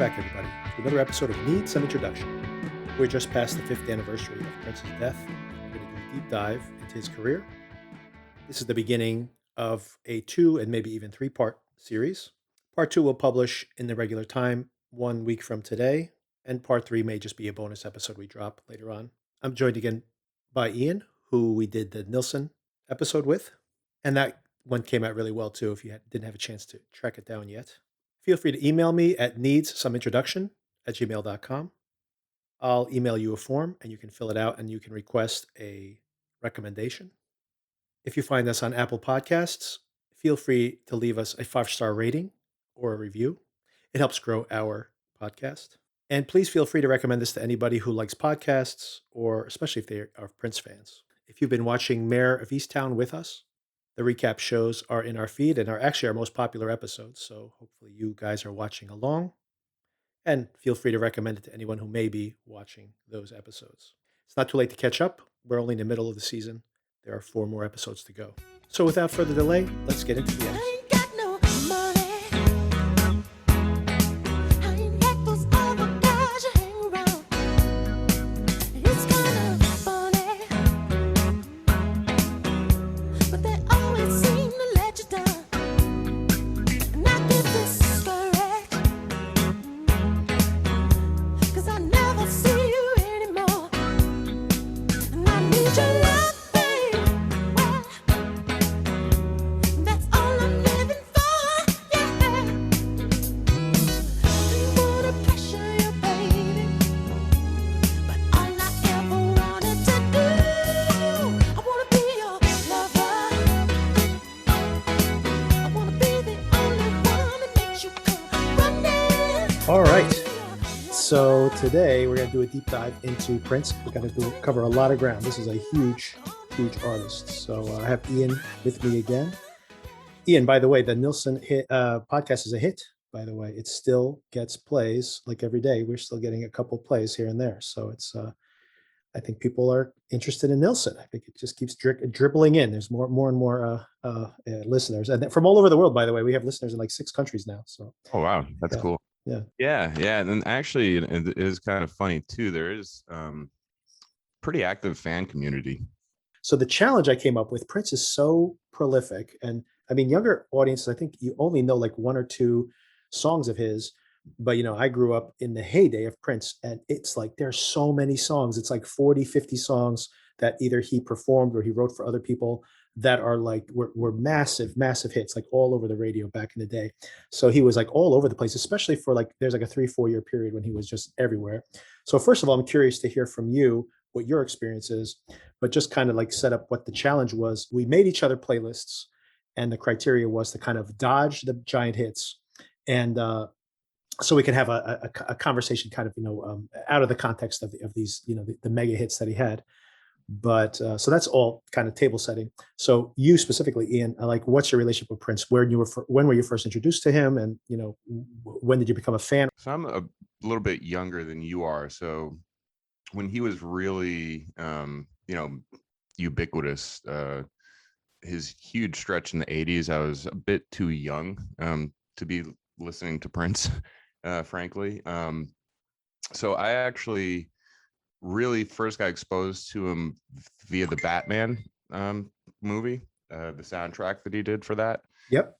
back, everybody, to another episode of Need Some Introduction. We're just past the 5th anniversary of Prince's death. We're going to do a deep dive into his career. This is the beginning of a 2 and maybe even 3-part series. Part 2 will publish in the regular time 1 week from today, and Part 3 may just be a bonus episode we drop later on. I'm joined again by Iain, who we did the Nilsson episode with, and that one came out really well too if you didn't have a chance to track it down yet. Feel free to email me at needssomeintroduction@gmail.com. I'll email you a form and you can fill it out and you can request a recommendation. If you find us on Apple Podcasts, feel free to leave us a 5-star rating or a review. It helps grow our podcast. And please feel free to recommend this to anybody who likes podcasts, or especially if they are Prince fans. If you've been watching Mayor of Easttown with us, the recap shows are in our feed and are actually our most popular episodes. So hopefully you guys are watching along. And feel free to recommend it to anyone who may be watching those episodes. It's not too late to catch up. We're only in the middle of the season. There are 4 more episodes to go. So without further delay, let's get into the episode. So today we're going to do a deep dive into Prince. We're going to cover a lot of ground. This is a huge, huge artist. So I have Iain with me again. Iain, by the way, the Nilsson hit, podcast is a hit, by the way. It still gets plays like every day. We're still getting a couple plays here and there. So it's, I think people are interested in Nilsson. I think it just keeps dribbling in. There's more and more listeners. And from all over the world, by the way. We have listeners in like 6 countries now. So. Oh, wow. That's cool. Yeah. And actually, it is kind of funny too. There is pretty active fan community. So the challenge I came up with, Prince is so prolific. And I mean, younger audiences, I think you only know like 1 or 2 songs of his. But, you know, I grew up in the heyday of Prince, and it's like there's so many songs. It's like 40, 50 songs that either he performed or he wrote for other people that are like were massive, massive hits, like all over the radio back in the day. So he was like all over the place, especially for like there's like a 3-4 year period when he was just everywhere. So first of all, I'm curious to hear from you what your experience is, but just kind of like set up what the challenge was. We made each other playlists, and the criteria was to kind of dodge the giant hits and so we can have a conversation kind of, you know, out of the context of these, you know, the mega hits that he had. But so that's all kind of table setting. So you specifically, Iain, like, what's your relationship with Prince? When were you first introduced to him, and you know, when did you become a fan? So I'm a little bit younger than you are. So when he was really, you know, ubiquitous, his huge stretch in the 80s, I was a bit too young to be listening to Prince, frankly. So I actually really first got exposed to him via the Batman movie, the soundtrack that he did for that. Yep.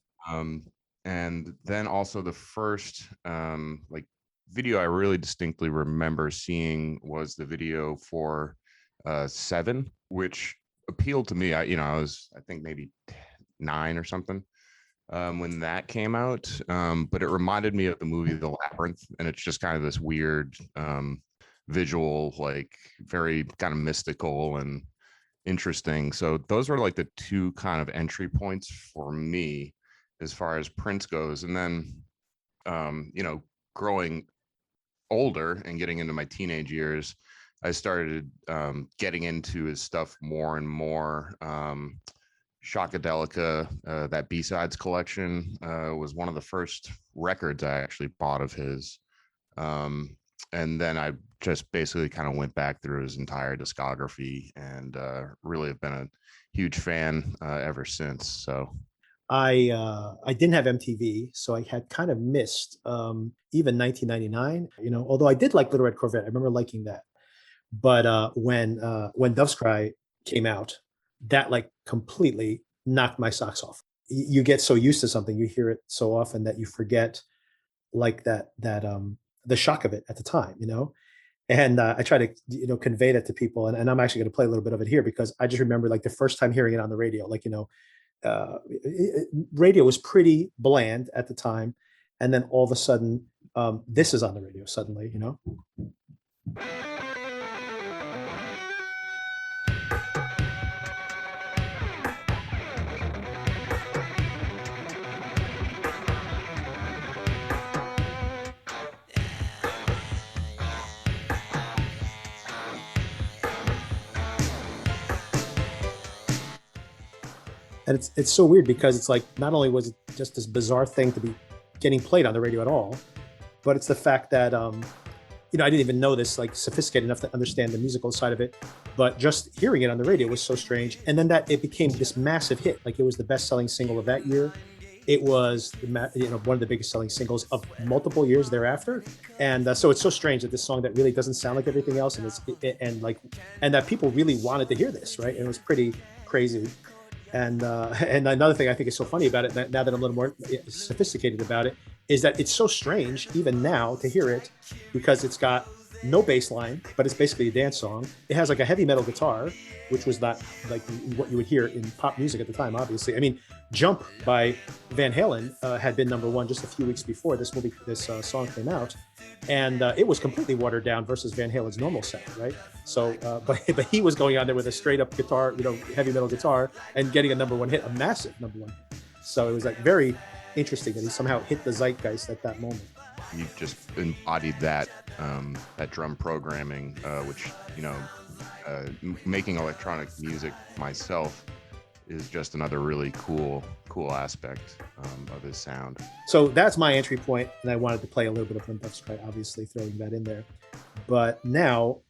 And then also the first like video I really distinctly remember seeing was the video for 7, which appealed to me. I was, I think, maybe 9 or something when that came out. But it reminded me of the movie The Labyrinth, and it's just kind of this weird visual, like very kind of mystical and interesting. So those were like the 2 kind of entry points for me as far as Prince goes. And then you know, growing older and getting into my teenage years, I started getting into his stuff more and more. Shockadelica, that B-sides collection was one of the first records I actually bought of his. And then I just basically kind of went back through his entire discography and really have been a huge fan ever since. So I didn't have MTV, so I had kind of missed even 1999. You know, although I did like Little Red Corvette, I remember liking that. But when Dove's Cry came out, that like completely knocked my socks off. You get so used to something, you hear it so often that you forget like that the shock of it at the time, you know. And I try to convey that to people, and I'm actually going to play a little bit of it here because I just remember like the first time hearing it on the radio, like radio was pretty bland at the time, and then all of a sudden, this is on the radio suddenly, you know. And it's so weird because it's like not only was it just this bizarre thing to be getting played on the radio at all, but it's the fact that I didn't even know this like sophisticated enough to understand the musical side of it, but just hearing it on the radio was so strange. And then that it became this massive hit. Like it was the best-selling single of that year. It was one of the biggest selling singles of multiple years thereafter. And so it's so strange that this song that really doesn't sound like everything else, and and that people really wanted to hear this, right? And it was pretty crazy. And another thing I think is so funny about it, now that I'm a little more sophisticated about it, is that it's so strange even now to hear it because it's got no bass line, but it's basically a dance song. It has like a heavy metal guitar, which was not like what you would hear in pop music at the time, obviously. I mean, Jump by Van Halen had been number one just a few weeks before this song came out. And it was completely watered down versus Van Halen's normal sound, right? So, but he was going on there with a straight up guitar, heavy metal guitar, and getting a number one hit, a massive number one hit. So it was like very interesting that he somehow hit the zeitgeist at that moment. You just embodied that that drum programming, which making electronic music myself is just another really cool aspect of his sound. So that's my entry point, and I wanted to play a little bit of When Doves Cry, obviously throwing that in there. But now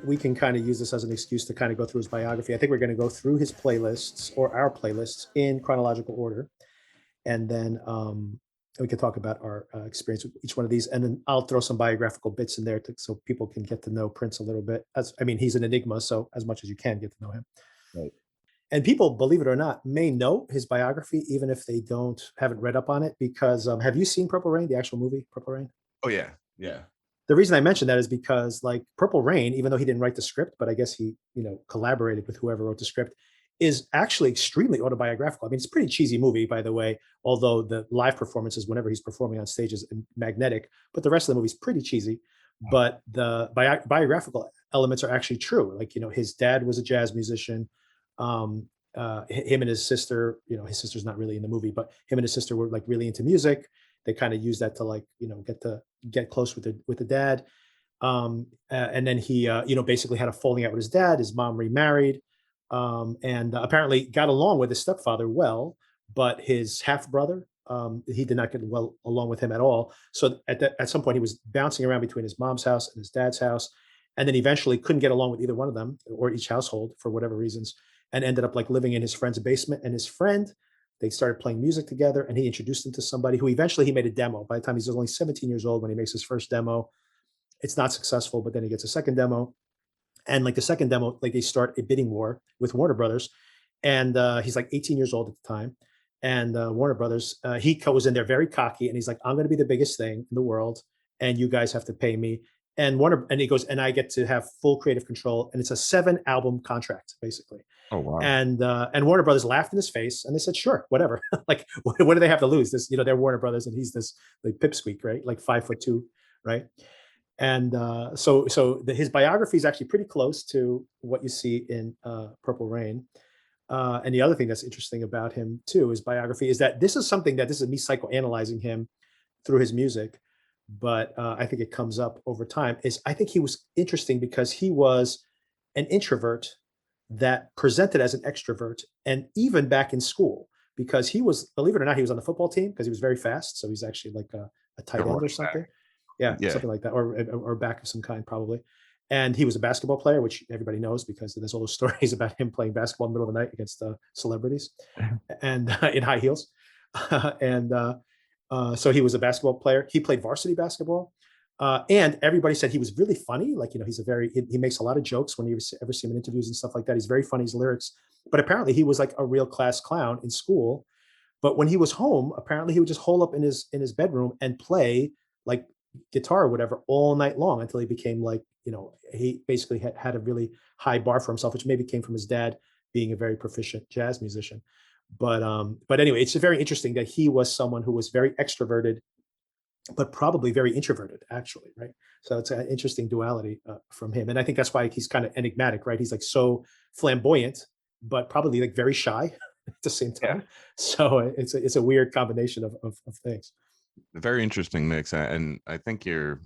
we can kind of use this as an excuse to kind of go through his biography. I think we're going to go through his playlists or our playlists in chronological order, and then we can talk about our experience with each one of these, and then I'll throw some biographical bits in there so people can get to know Prince a little bit. He's an enigma, so as much as you can get to know him. Right. And people, believe it or not, may know his biography even if they haven't read up on it. Because have you seen Purple Rain, the actual movie Purple Rain? Oh yeah, yeah. The reason I mention that is because like Purple Rain, even though he didn't write the script, but I guess he collaborated with whoever wrote the script, is actually extremely autobiographical. I mean, it's a pretty cheesy movie, by the way, although the live performances, whenever he's performing on stage, is magnetic. But the rest of the movie is pretty cheesy. But the biographical elements are actually true. Like, his dad was a jazz musician. Him and his sister, his sister's not really in the movie, but him and his sister were like really into music. They kind of used that to like, get close with the dad. And then he, basically had a falling out with his dad. His mom remarried, and apparently got along with his stepfather well, but his half brother, he did not get well along with him at all. So at some point, he was bouncing around between his mom's house and his dad's house, and then eventually couldn't get along with either one of them or each household for whatever reasons, and ended up like living in his friend's basement. And his friend, they started playing music together, and he introduced him to somebody who eventually he made a demo. By the time he's only 17 years old when he makes his first demo, it's not successful, but then he gets a second demo. And like the second demo, like they start a bidding war with Warner Brothers. And he's like 18 years old at the time. And Warner Brothers, he was in there very cocky, and he's like, I'm going to be the biggest thing in the world, and you guys have to pay me. And he goes, and I get to have full creative control. And it's a 7-album contract, basically. Oh wow. And Warner Brothers laughed in his face, and they said, "Sure, whatever." Like, what do they have to lose? They're Warner Brothers, and he's this like pipsqueak, right? Like 5'2", right? And his biography is actually pretty close to what you see in Purple Rain. And the other thing that's interesting about him too, his biography, is that this is me psychoanalyzing him through his music, but I think it comes up over time. Is I think he was interesting because he was an introvert that presented as an extrovert, and even back in school, because he was, believe it or not, he was on the football team because he was very fast. So he's actually like a tight end or something. Yeah, something like that, or back of some kind, probably. And he was a basketball player, which everybody knows because there's all those stories about him playing basketball in the middle of the night against celebrities and in high heels. and so he was a basketball player. He played varsity basketball. And everybody said he was really funny. Like, he's he makes a lot of jokes when you ever see him in interviews and stuff like that. He's very funny, his lyrics. But apparently he was like a real class clown in school. But when he was home, apparently he would just hole up in his bedroom and play like guitar or whatever all night long until he became like, he basically had a really high bar for himself, which maybe came from his dad being a very proficient jazz musician. But anyway, it's very interesting that he was someone who was very extroverted, but probably very introverted, actually, right? So it's an interesting duality from him, and I think that's why he's kind of enigmatic, right? He's like so flamboyant, but probably like very shy at the same Yeah. time. So it's a weird combination of things. Very interesting mix, and I think you're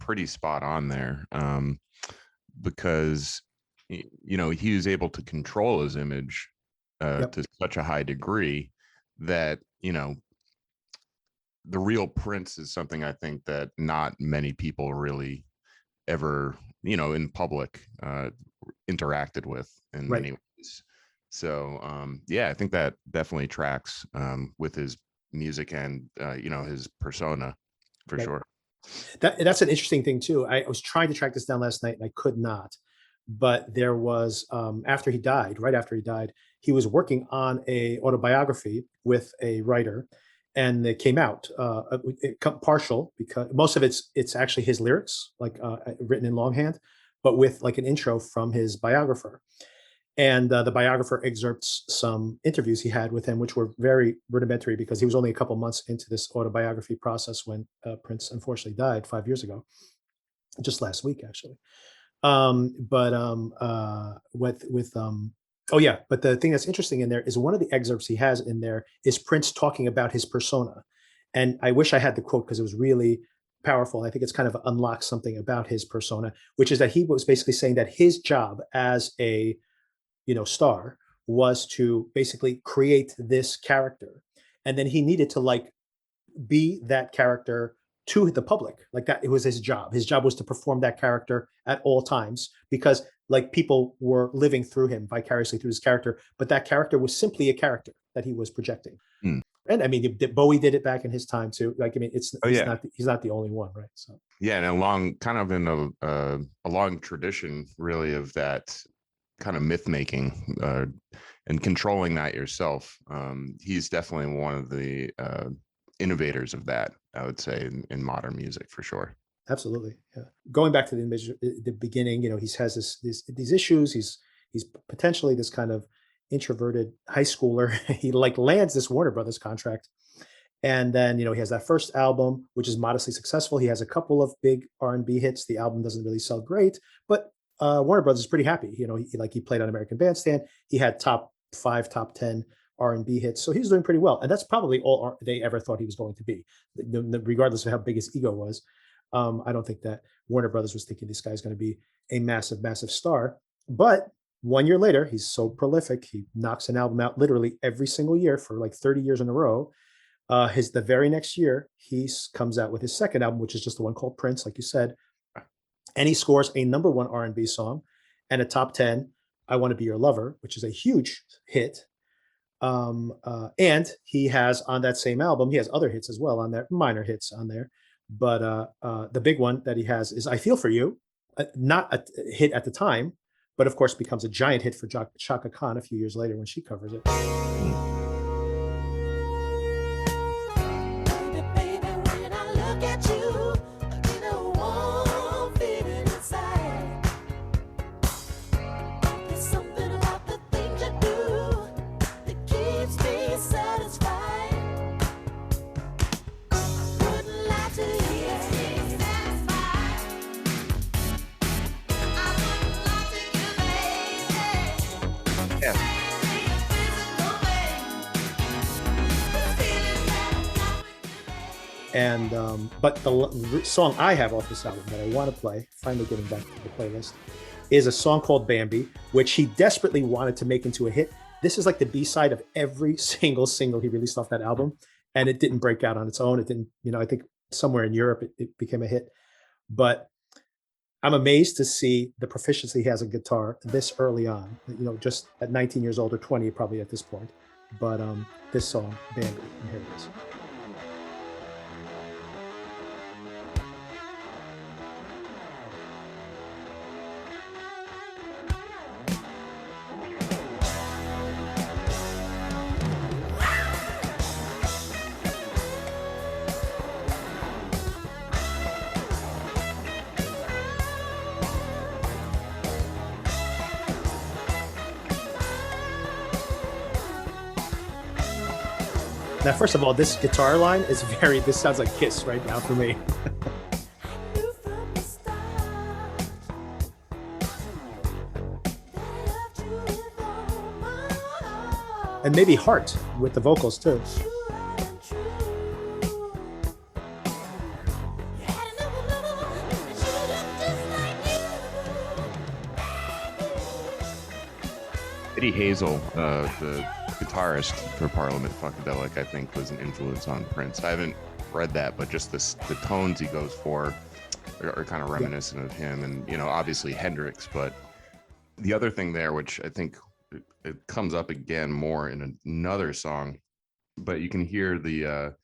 pretty spot on there, because he was able to control his image Yep. to such a high degree that the real Prince is something I think that not many people really ever in public interacted with in Right. many ways. So yeah, I think that definitely tracks with his music and his persona for Right. sure. That's an interesting thing too. I was trying to track this down last night and I could not. But there was after he died, right after he died, he was working on a autobiography with a writer, and it came out partial because most of it's actually his lyrics, like written in longhand, but with like an intro from his biographer. And the biographer excerpts some interviews he had with him, which were very rudimentary because he was only a couple months into this autobiography process when Prince unfortunately died 5 years ago, just last week actually. But with oh yeah, but the thing that's interesting in there is one of the excerpts he has in there is Prince talking about his persona, and I wish I had the quote because it was really powerful. I think it's kind of unlocks something about his persona, which is that he was basically saying that his job as a star was to basically create this character, and then he needed to like be that character to the public. Like that, it was his job. His job was to perform that character at all times because like people were living through him vicariously through his character, but that character was simply a character that he was projecting. Hmm. And I mean, Bowie did it back in his time too. Like, I mean, it's Oh yeah, he's not the only one, right? So yeah, and a long kind of in a long tradition really of that kind of myth making and controlling that yourself. He's definitely one of the innovators of that, I would say, in modern music for sure. absolutely, yeah. Going back to the beginning, he has these issues. He's potentially this kind of introverted high schooler. He like lands this Warner Brothers contract, and then he has that first album, which is modestly successful. He has a couple of big R&B hits. The album doesn't really sell great, but Warner Brothers is pretty happy. He played on American Bandstand. He had top five, top 10 R&B hits, so he's doing pretty well. And that's probably all they ever thought he was going to be, regardless of how big his ego was. I don't think that Warner Brothers was thinking this guy's going to be a massive, massive star. But 1 year later, he's so prolific. He knocks an album out literally every single year for like 30 years in a row. The very next year, he comes out with his second album, which is just the one called Prince, like you said, and he scores a number one R&B song and a top 10, "I Want to Be Your Lover," which is a huge hit. And he has on that same album, he has other hits as well on there, minor hits on there, but the big one that he has is "I Feel for You," not a hit at the time, but of course becomes a giant hit for Chaka Khan a few years later when she covers it. Mm. Yeah. And but the song I have off this album that I want to play, finally getting back to the playlist, is a song called "Bambi," which he desperately wanted to make into a hit. This is like the B-side of every single he released off that album, and it didn't break out on its own. It didn't, I think somewhere in Europe it became a hit. But I'm amazed to see the proficiency he has in guitar this early on. Just at 19 years old or 20, probably at this point. but this song, Bambi, and here it is. Now, first of all, this guitar line is very, this sounds like Kiss right now for me. And maybe Heart with the vocals too. Eddie Hazel, the guitarist for Parliament Funkadelic, I think was an influence on Prince. I haven't read that, but just the tones he goes for are kind of reminiscent of him, and obviously Hendrix. But the other thing there, which I think it comes up again more in another song, but you can hear the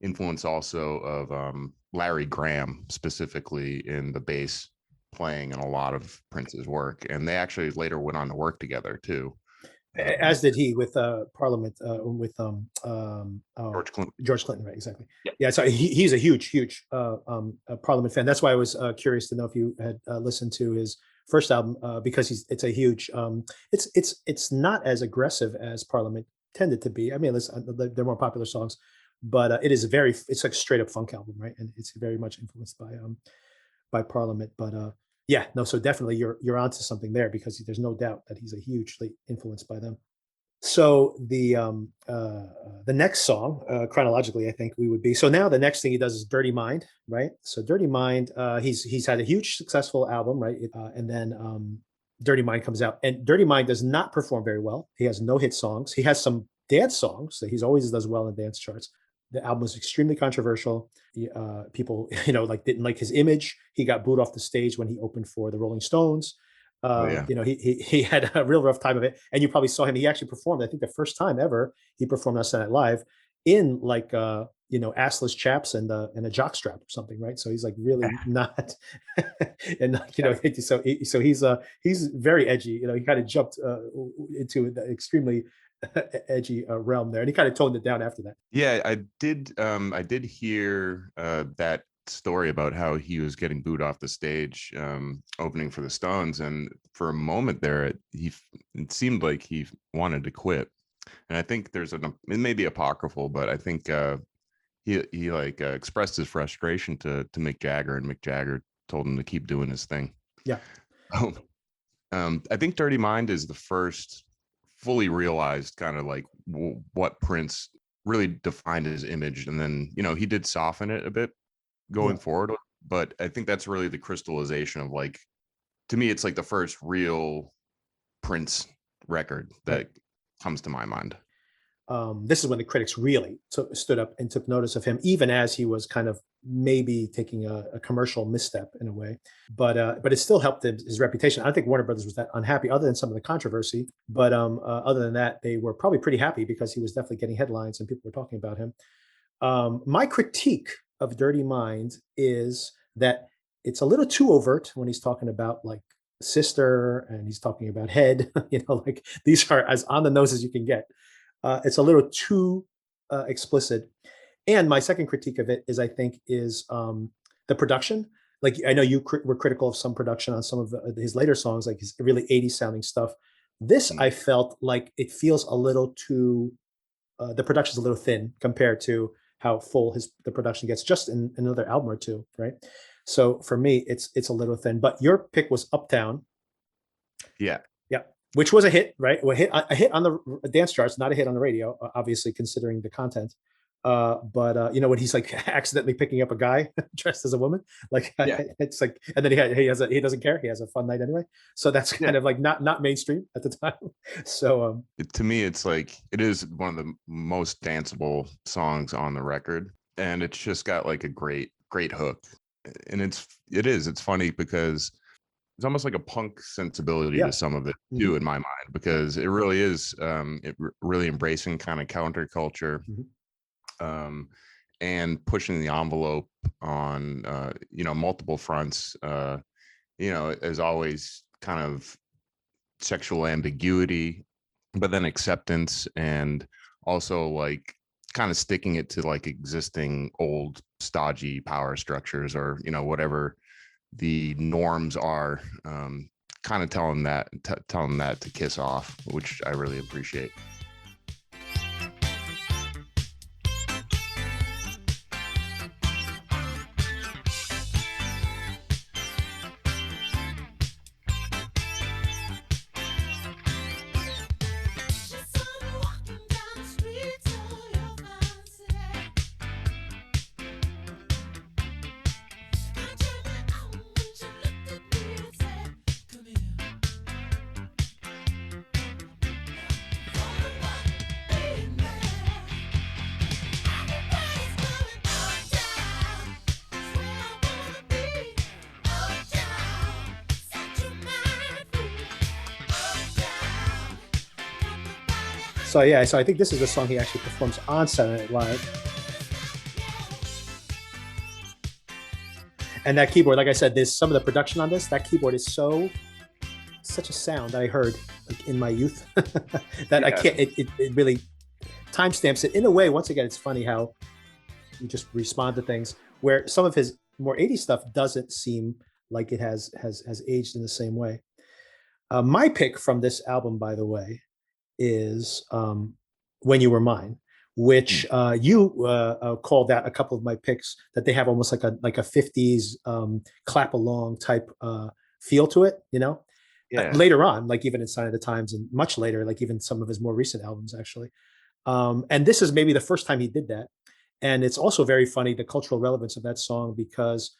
influence also of Larry Graham, specifically in the bass playing in a lot of Prince's work, and they actually later went on to work together too. As did he with Parliament, with George Clinton. George Clinton, right? Exactly. Yep. Yeah, so he's a huge Parliament fan. That's why I was curious to know if you had listened to his first album, because it's a huge. It's not as aggressive as Parliament tended to be. I mean, they're more popular songs, but it's like a straight up funk album, right? And it's very much influenced by Parliament. But yeah, no, so definitely you're onto something there, because there's no doubt that he's a hugely influenced by them. So the next song, chronologically, I think we would be. So now the next thing he does is Dirty Mind, right? So Dirty Mind, he's had a huge successful album, right? And then Dirty Mind comes out, and Dirty Mind does not perform very well. He has no hit songs. He has some dance songs that he's always does well in dance charts. The album was extremely controversial. People, like didn't like his image. He got booed off the stage when he opened for the Rolling Stones. Oh yeah. He had a real rough time of it, and you probably saw him. He actually performed. I think the first time ever he performed on Saturday Night Live in like assless chaps and a jock strap or something, right? So he's like really not, and he's very edgy. He kind of jumped into the extremely edgy realm there, and he kind of toned it down after that. Yeah, I did hear that story about how he was getting booed off the stage opening for the Stones, and for a moment there it seemed like he wanted to quit. And I think it may be apocryphal, but I think he like expressed his frustration to Mick Jagger, and Mick Jagger told him to keep doing his thing. Yeah. I think Dirty Mind is the first fully realized kind of like what Prince really defined his image, and then he did soften it a bit going forward, but I think that's really the crystallization of, like, to me it's like the first real Prince record that comes to my mind. This is when the critics really stood up and took notice of him, even as he was kind of maybe taking a commercial misstep in a way. But it still helped his reputation. I don't think Warner Brothers was that unhappy, other than some of the controversy. But other than that, they were probably pretty happy, because he was definitely getting headlines and people were talking about him. My critique of Dirty Mind is that it's a little too overt when he's talking about like sister, and he's talking about head. Like these are as on the nose as you can get. It's a little too explicit. And my second critique of it is the production. Like I know you were critical of some production on some of his later songs, like his really 80s sounding stuff. This I felt like it feels a little too. The production's a little thin compared to how full the production gets just in another album or two, right? So for me, it's a little thin. But your pick was Uptown. Yeah. Yeah, which was a hit, right? A hit on the dance charts, not a hit on the radio, obviously considering the content. But when he's like accidentally picking up a guy dressed as a woman, like it's like, and then he doesn't care. He has a fun night anyway. So that's kind of like not mainstream at the time. So to me, it's like it is one of the most danceable songs on the record, and it's just got like a great hook. And it's funny because it's almost like a punk sensibility to Yeah. some of it Hmm. too, in my mind, because it really is really embracing kind of counterculture, Hmm. um, and pushing the envelope on multiple fronts. As always, kind of sexual ambiguity, but then acceptance, and also like kind of sticking it to like existing old stodgy power structures, or whatever the norms are, kind of telling that to kiss off, which I really appreciate. So yeah, so I think this is the song he actually performs on Saturday Night Live. And that keyboard, like I said, there's some of the production on this. That keyboard is such a sound I heard like in my youth that I Yeah. can't. It really timestamps it in a way. Once again, it's funny how you just respond to things where some of his more 80s stuff doesn't seem like it has aged in the same way. My pick from this album, by the way, is "When You Were Mine," Mm. which you called out a couple of my picks that they have almost like a 50s clap along type feel to it. Yeah. Later on, like even in Sign of the Times, and much later, like even some of his more recent albums, actually. And this is maybe the first time he did that. And it's also very funny the cultural relevance of that song because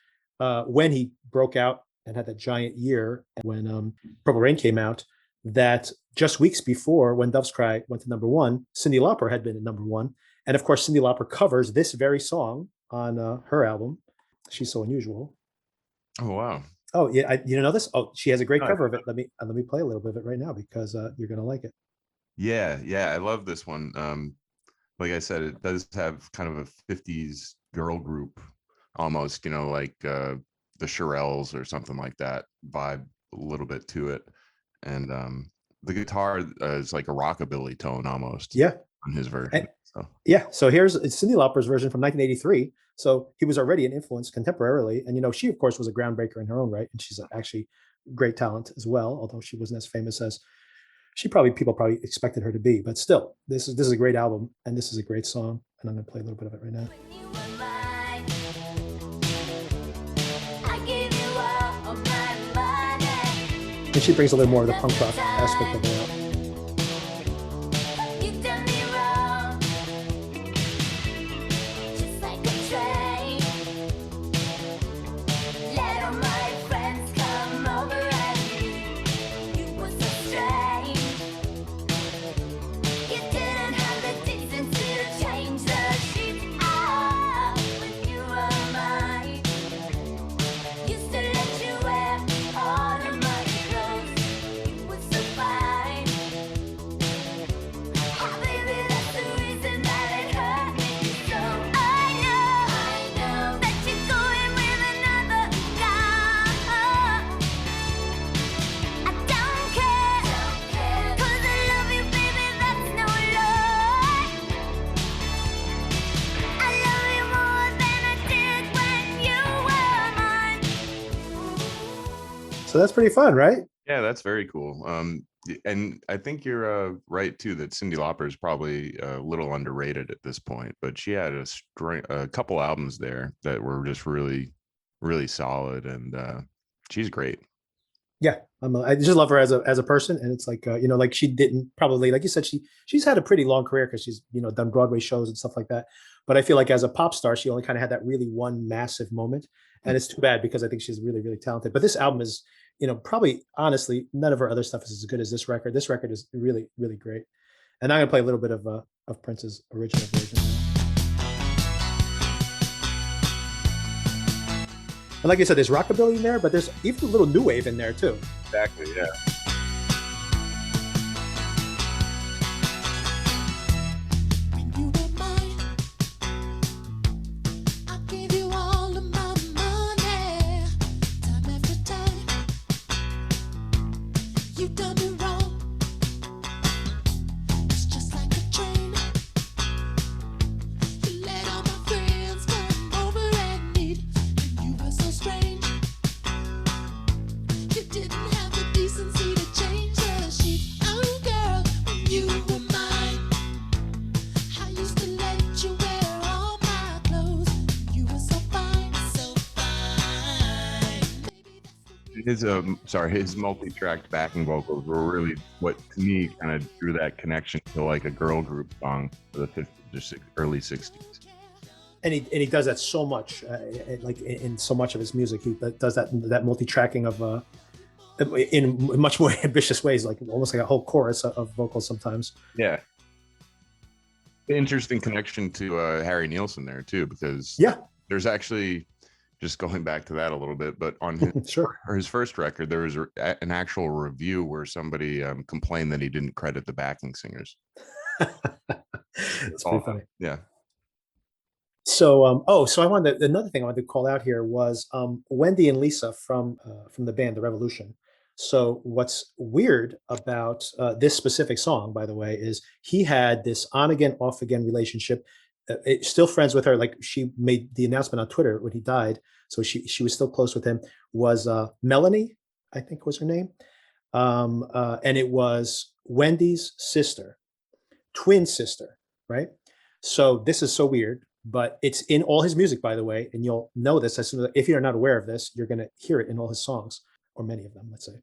when he broke out and had that giant year when Purple Rain came out, that just weeks before when Doves Cry went to number one, Cyndi Lauper had been at number one. And of course, Cyndi Lauper covers this very song on her album. She's So Unusual. Oh wow. Oh yeah, you didn't know this? Oh, she has a great No, I- cover of it. Let me play a little bit of it right now because you're gonna like it. yeah, I love this one. Like I said, it does have kind of a 50s girl group almost, like the Shirelles or something like that vibe a little bit to it. And the guitar is like a rockabilly tone almost Yeah, on his version. and So yeah. So here's it's Cyndi Lauper's version from 1983. So he was already an influence contemporarily, and she of course was a groundbreaker in her own right, and she's actually great talent as well. Although she wasn't as famous as people probably expected her to be, but still, this is a great album, and this is a great song, and I'm gonna play a little bit of it right now. And she brings a little more of the punk rock aspect of it out. So that's pretty fun, right? yeah, that's very cool. And I think you're right too that Cyndi Lauper is probably a little underrated at this point, but she had a couple albums there that were just really, really solid, and she's great. Yeah, I just love her as a person, and it's like like she didn't probably like you said she's had a pretty long career because she's done Broadway shows and stuff like that. But I feel like as a pop star, she only kind of had that really one massive moment, and it's too bad because I think she's really really talented. But this album is probably honestly none of her other stuff is as good as this record. This record is really really great, and I'm gonna play a little bit of Prince's original version. And like I said, there's rockabilly in there, but there's even a little new wave in there too. Exactly. Yeah. When you were mine, I gave you all of my money. Time after time, you done me wrong. It's just like a train. You let all my friends come over and meet, and you were so strange. You didn't have the decency to change the sheet. Oh, girl, when you were mine, I used to let you wear all my clothes. You were so fine, so fine. Maybe that's the reason. His multi-tracked backing vocals were really what to me kind of drew that connection to like a girl group song for the 50s or early 60s. And he does that so much, like in so much of his music. He does that multi-tracking of in much more ambitious ways, like almost like a whole chorus of vocals sometimes. Yeah. Interesting connection to Harry Nilsson there too, because Yeah, there's actually, just going back to that a little bit, but on sure. his first record, there was an actual review where somebody complained that he didn't credit the backing singers. It's pretty funny. Yeah. So, so another thing I wanted to call out here was Wendy and Lisa from the band The Revolution. So, what's weird about this specific song, by the way, is he had this on again, off again relationship. Still friends with her. Like she made the announcement on Twitter when he died, so she was still close with him. Was Melanie, I think was her name, and it was Wendy's sister, twin sister, right? So this is so weird, but it's in all his music, by the way, and you'll know this as soon as, if you're not aware of this, you're going to hear it in all his songs, or many of them, let's say.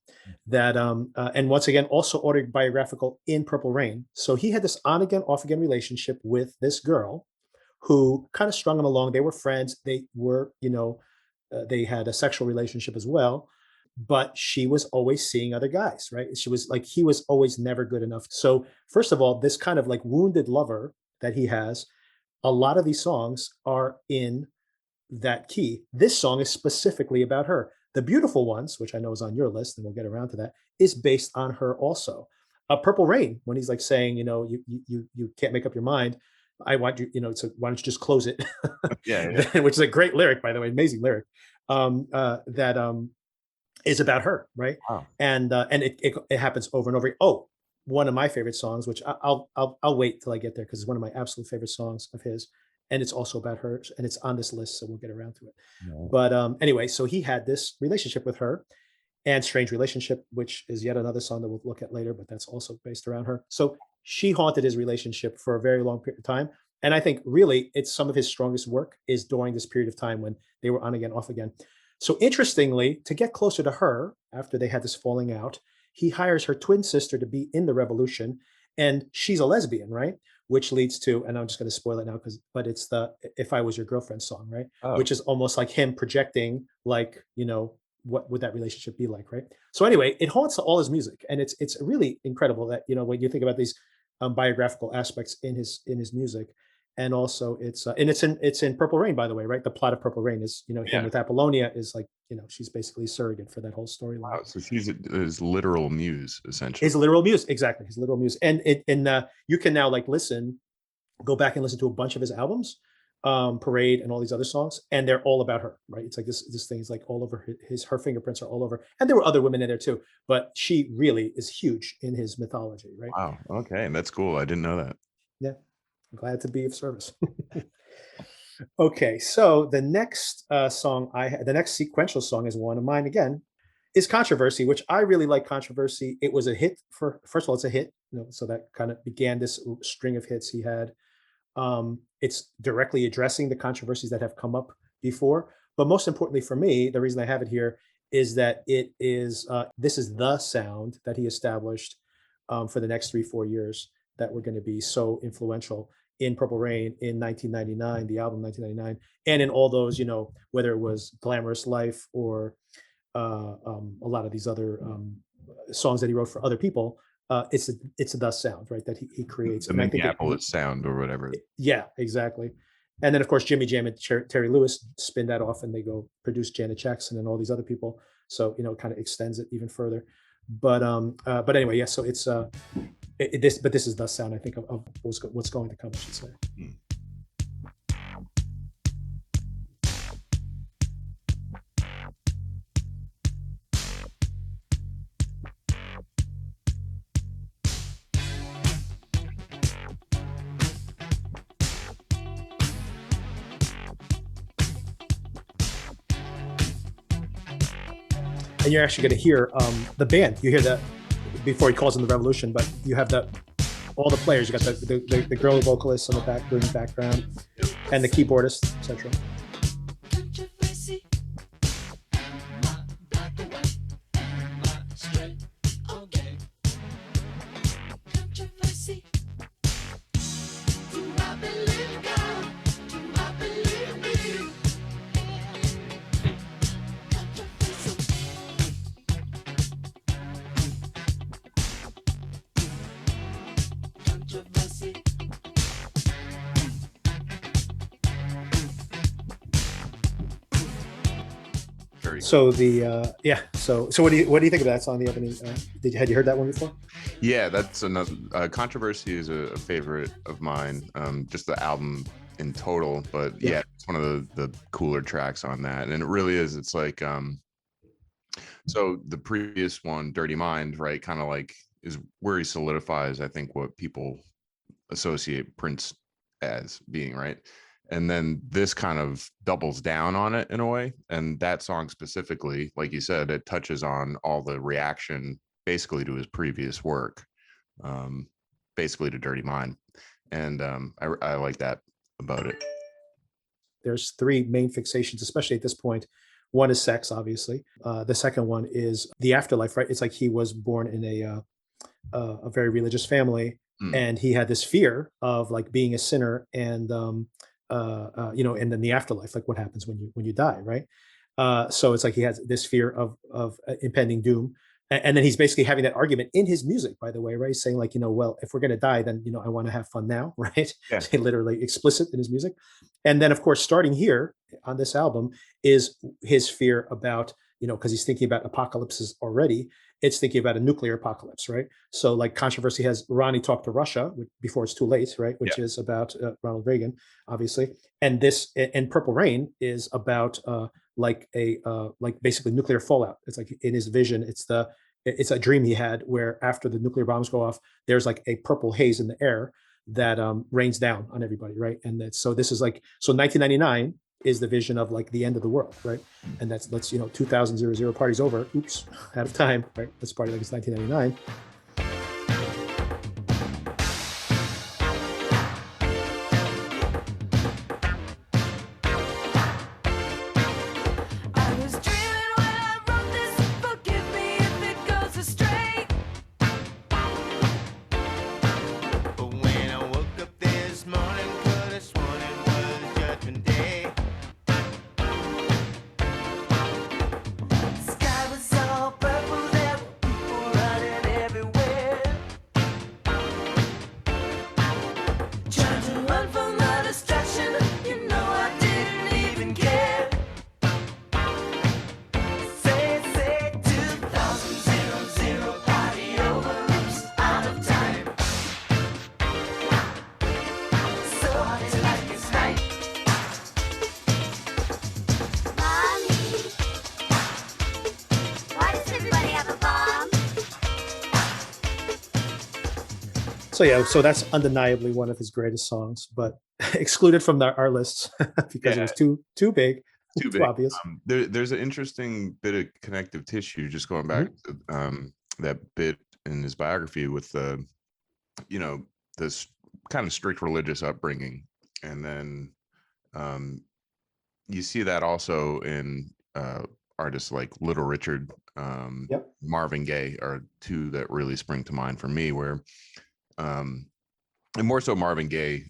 That and once again, also autobiographical in Purple Rain. So he had this on again, off again relationship with this girl who kind of strung him along. They were friends. They were, they had a sexual relationship as well, but she was always seeing other guys, right? She was like, he was always never good enough. So, first of all, this kind of like wounded lover that he has, a lot of these songs are in that key. This song is specifically about her. The Beautiful Ones, which I know is on your list, and we'll get around to that, is based on her also. Purple Rain, when he's like saying, you can't make up your mind. I want you, so why don't you just close it? Yeah. Which is a great lyric, by the way, amazing lyric. That is about her, right? Wow. And it happens over and over. Oh, one of my favorite songs, which I'll wait till I get there because it's one of my absolute favorite songs of his, and it's also about her, and it's on this list, so we'll get around to it. Yeah. But anyway, so he had this relationship with her, and Strange Relationship, which is yet another song that we'll look at later, but that's also based around her. So she haunted his relationship for a very long period of time. And I think really it's some of his strongest work is during this period of time when they were on again, off again. So interestingly, to get closer to her after they had this falling out, he hires her twin sister to be in the Revolution, and she's a lesbian, right? Which leads to, and I'm just going to spoil it now but it's the "If I Was Your Girlfriend" song, right? Oh. Which is almost like him projecting, like, what would that relationship be like, right? So anyway, it haunts all his music, and it's really incredible that when you think about these biographical aspects in his music, and also it's in Purple Rain, by the way, right? The plot of Purple Rain is him Yeah. with Apollonia is like she's basically a surrogate for that whole storyline. Wow. So she's his literal muse, essentially. His literal muse, exactly, his literal muse, and you can now like go back and listen to a bunch of his albums, Parade and all these other songs, and they're all about her, right? It's like this thing is like all over her fingerprints are all over, and there were other women in there too, but she really is huge in his mythology, right? Wow. Okay, that's cool. I didn't know that. Yeah, I'm glad to be of service. Okay, so the next the next sequential song is one of mine again, is Controversy, which I really like. Controversy. It was a hit first of all, it's a hit, so that kind of began this string of hits he had. It's directly addressing the controversies that have come up before. But most importantly for me, the reason I have it here is that this is the sound that he established for the next 3-4 years that were going to be so influential in Purple Rain in 1999, the album 1999, and in all those, whether it was Glamorous Life or a lot of these other songs that he wrote for other people. It's the sound, right, that he creates. The And I think Minneapolis sound or whatever. yeah, exactly. And then of course Jimmy Jam and Terry Lewis spin that off, and they go produce Janet Jackson and all these other people. So it kind of extends it even further. But anyway, yeah. So it's this is the sound I think of what's going to come, I should say. Mm. And you're actually going to hear the band. You hear that before he calls in the revolution, but you have all the players. You got the girl vocalists on the back doing the background, and the keyboardist, etc. Controversy. Am I black or white? Am I straight or gay? Controversy. Do I believe in God? Do I believe in me? Controversy. Controversy. Very So the yeah. So what do you think of that song? The opening. Had you heard that one before? Yeah, that's another controversy is a favorite of mine. Just the album in total, but Yeah. yeah, it's one of the cooler tracks on that, and it really is. It's like so the previous one, Dirty Mind, right, kind of like is where he solidifies, I think, what people associate Prince as being, right? And then this kind of doubles down on it in a way. And that song specifically, like you said, it touches on all the reaction basically to his previous work, basically to Dirty Mind. And I like that about it. There's three main fixations, especially at this point. One is sex, obviously. The second one is the afterlife, right? It's like he was born in a very religious family, Mm. and he had this fear of like being a sinner, and and then the afterlife, like what happens when you die, right? So it's like he has this fear of impending doom, and then he's basically having that argument in his music, by the way, right? He's saying like, well, if we're gonna die, then I want to have fun now, right? Yeah. Literally explicit in his music. And then of course, starting here on this album is his fear about, because he's thinking about apocalypses already. It's thinking about a nuclear apocalypse, right? So like Controversy has Ronnie Talk to Russia before it's too late, right? Which is about Ronald Reagan, obviously. And Purple Rain is about like basically nuclear fallout. It's like in his vision, it's a dream he had where after the nuclear bombs go off, there's like a purple haze in the air that rains down on everybody, right? And this is like, so 1999 is the vision of like the end of the world, right? And let's 2000 party's over. Oops, out of time, right? Let's party like it's 1999. I was dreaming when I wrote this. Forgive me if it goes astray. But when I woke up this morning, could have sworn it was Judgment Day. Sky was all purple, there were people running everywhere. Trying to run from the distraction, I didn't even care. Say 2000 party over, oops, out of time. So hot it's like it's night. Mommy, why does everybody have a bomb? So yeah, so that's undeniably one of his greatest songs, but excluded from our lists because it was too big, Too too big. obvious. There's an interesting bit of connective tissue, just going back to that bit in his biography with this kind of strict religious upbringing, and then you see that also in artists like Little Richard, Yep. Marvin Gaye are two that really spring to mind for me, where and more so Marvin Gaye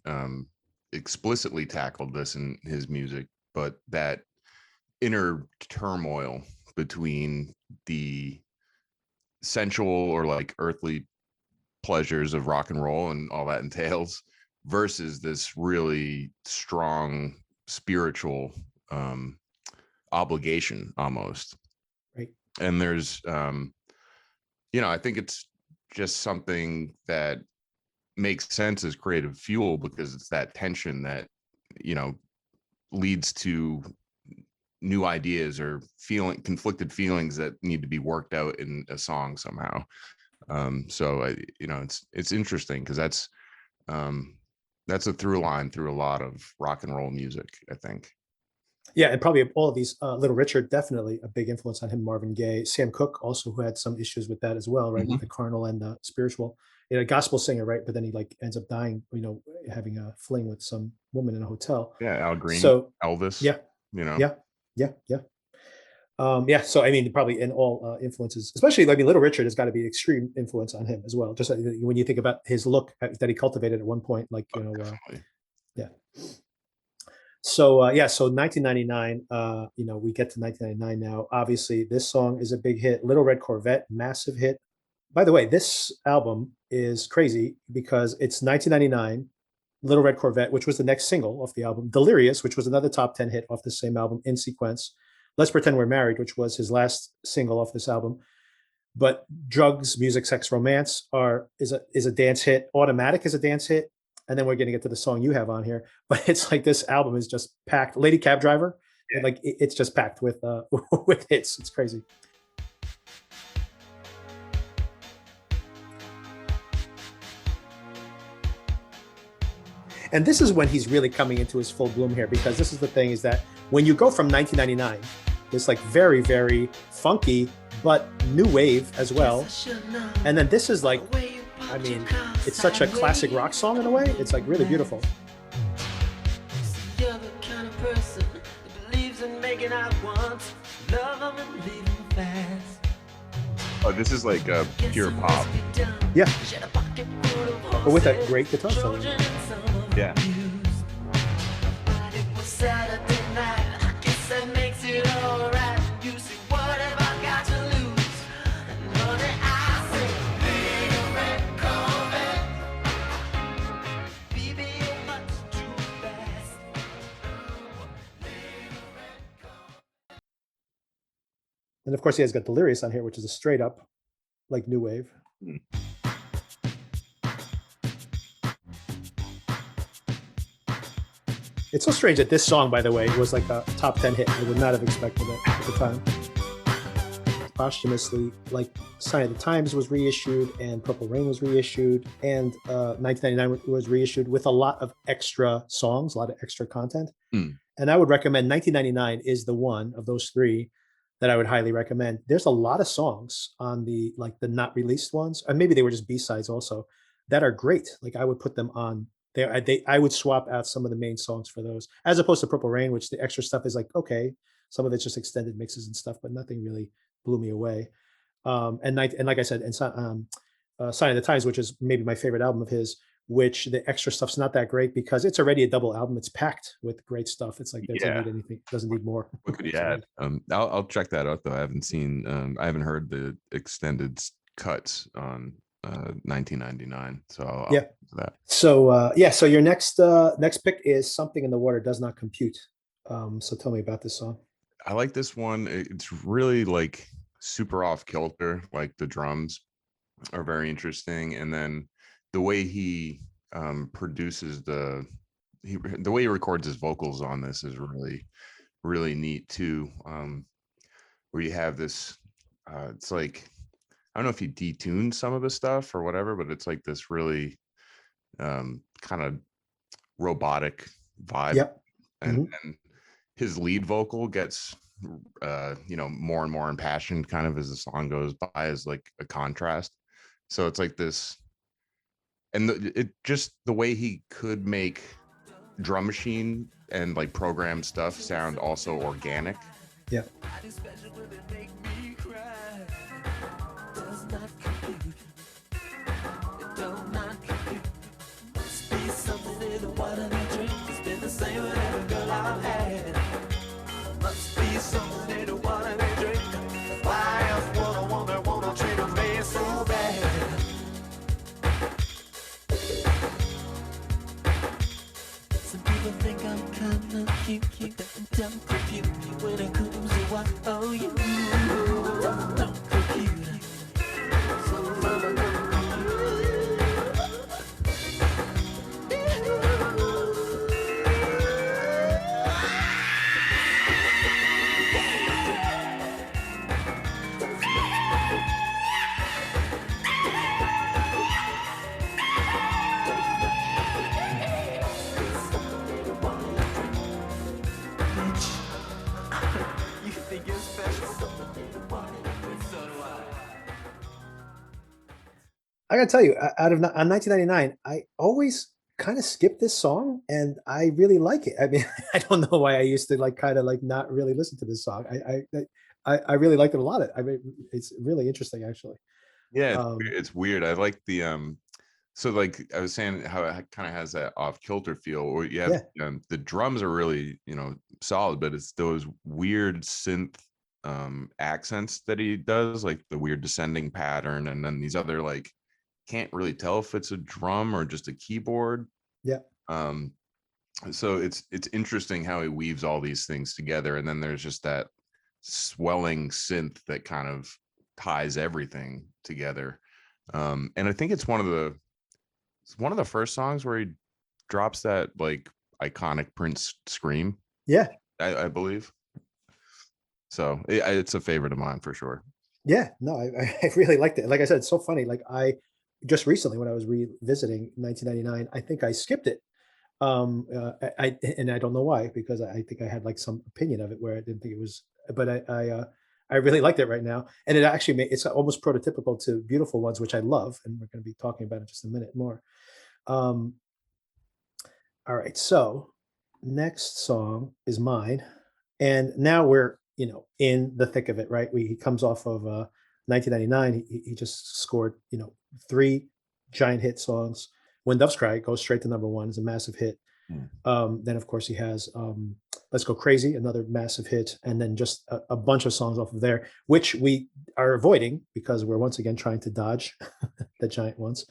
explicitly tackled this in his music, but that inner turmoil between the sensual or like earthly pleasures of rock and roll and all that entails, versus this really strong spiritual obligation almost. Right. And there's I think it's just something that makes sense as creative fuel, because it's that tension that leads to new ideas or conflicted feelings that need to be worked out in a song somehow. So it's interesting, because that's a through line through a lot of rock and roll music, I think. Yeah, and probably all of these, Little Richard, definitely a big influence on him. Marvin Gaye, Sam Cooke, also, who had some issues with that as well, right? With the carnal and the spiritual. A gospel singer, right? But then he ends up dying, having a fling with some woman in a hotel. Yeah, Al Green, So Elvis. yeah, yeah, yeah, yeah. Yeah, so I mean, probably in all influences, especially, Little Richard has got to be extreme influence on him as well. Just when you think about his look that he cultivated at one point, Definitely. yeah. So so 1999, we get to 1999 now. Obviously, this song is a big hit. Little Red Corvette, massive hit. By the way, this album is crazy because it's 1999, Little Red Corvette, which was the next single off the album, Delirious, which was another top 10 hit off the same album in sequence, Let's Pretend We're Married, which was his last single off this album. But Drugs, Music, Sex, Romance is a dance hit. Automatic is a dance hit. And then we're going to get to the song you have on here. But it's like this album is just packed. Lady Cab Driver, it's just packed with with hits. It's crazy. And this is when he's really coming into his full bloom here, because this is the thing, is that when you go from 1999, this very, very funky, but new wave as well. And then this is it's such a classic rock song in a way. It's really beautiful. You're the kind of person that believes in making out once, love them and leave them fast. Oh, this is pure pop. Yeah. But with that great guitar solo. Yeah. It was Saturday night. I guess that makes it all right. You see, what have I got to lose? And honey, I say, Little Red Corvette. Baby, you're much too fast. And of course, he has got Delirious on here, which is a straight up new wave. It's so strange that this song, by the way, was a top 10 hit. I would not have expected it at the time. Posthumously, Sign of the Times was reissued, and Purple Rain was reissued, and 1999 was reissued with a lot of extra songs, a lot of extra content. And I would recommend 1999 is the one of those three that I would highly recommend. There's a lot of songs on the the not released ones, and maybe they were just B-sides also, that are great. I would put them on there. I would swap out some of the main songs for those, as opposed to Purple Rain, which the extra stuff is okay. Some of it's just extended mixes and stuff, but nothing really blew me away. And like I said, and Sign of the Times, which is maybe my favorite album of his, which the extra stuff's not that great because it's already a double album. It's packed with great stuff. It's it doesn't need anything, doesn't need more. What could you add? I'll check that out though. I haven't heard the extended cuts on 1999. So I'll yeah. That. So so your next pick is Something in the Water Does Not Compute. So tell me about this song. I like this one. It's really super off kilter. The drums are very interesting, and then the way he produces the way he records his vocals on this is really, really neat too. Where you have this, it's I don't know if he detuned some of the stuff or whatever, but it's this really kind of robotic vibe. Yep. And his lead vocal gets more and more impassioned kind of as the song goes by, as a contrast. So it's this, and it just the way he could make drum machine and program stuff sound also organic. Yeah. look cute with that dumb computer when it comes to what oh you dumb computer. So mama you think you're special? So do I. I gotta tell you, out of on 1999, I always kind of skip this song, and I really like it. I mean, I don't know why I used to like kind of like not really listen to this song. I really liked it a lot. I mean, it's really interesting actually. Yeah, Um, it's weird. I like the so like I was saying how it kind of has that off kilter feel, or you have yeah, the drums are really, solid, but it's those weird synth accents that he does, like the weird descending pattern, and then these other like can't really tell if it's a drum or just a keyboard. yeah, Um so it's interesting how he weaves all these things together, and then there's just that swelling synth that kind of ties everything together. And I think it's one of the first songs where he drops that like iconic Prince scream, yeah, I believe. So it's a favorite of mine for sure. yeah. No, I really liked it. Like I said, it's so funny. Like I just recently when I was revisiting 1999, I think I skipped it. And I don't know why because I think I had like some opinion of it where I didn't think it was, but I really liked it right now, and it actually it's almost prototypical to Beautiful Ones, which I love, and we're going to be talking about in just a minute more. Um, all right, so next song is mine, and now we're in the thick of it, right? He comes off of 1999. He just scored three giant hit songs. When Doves Cry goes straight to number one, is a massive hit. Mm. Then of course he has Let's Go Crazy, another massive hit, and then just a bunch of songs off of there, which we are avoiding because we're once again trying to dodge the giant ones.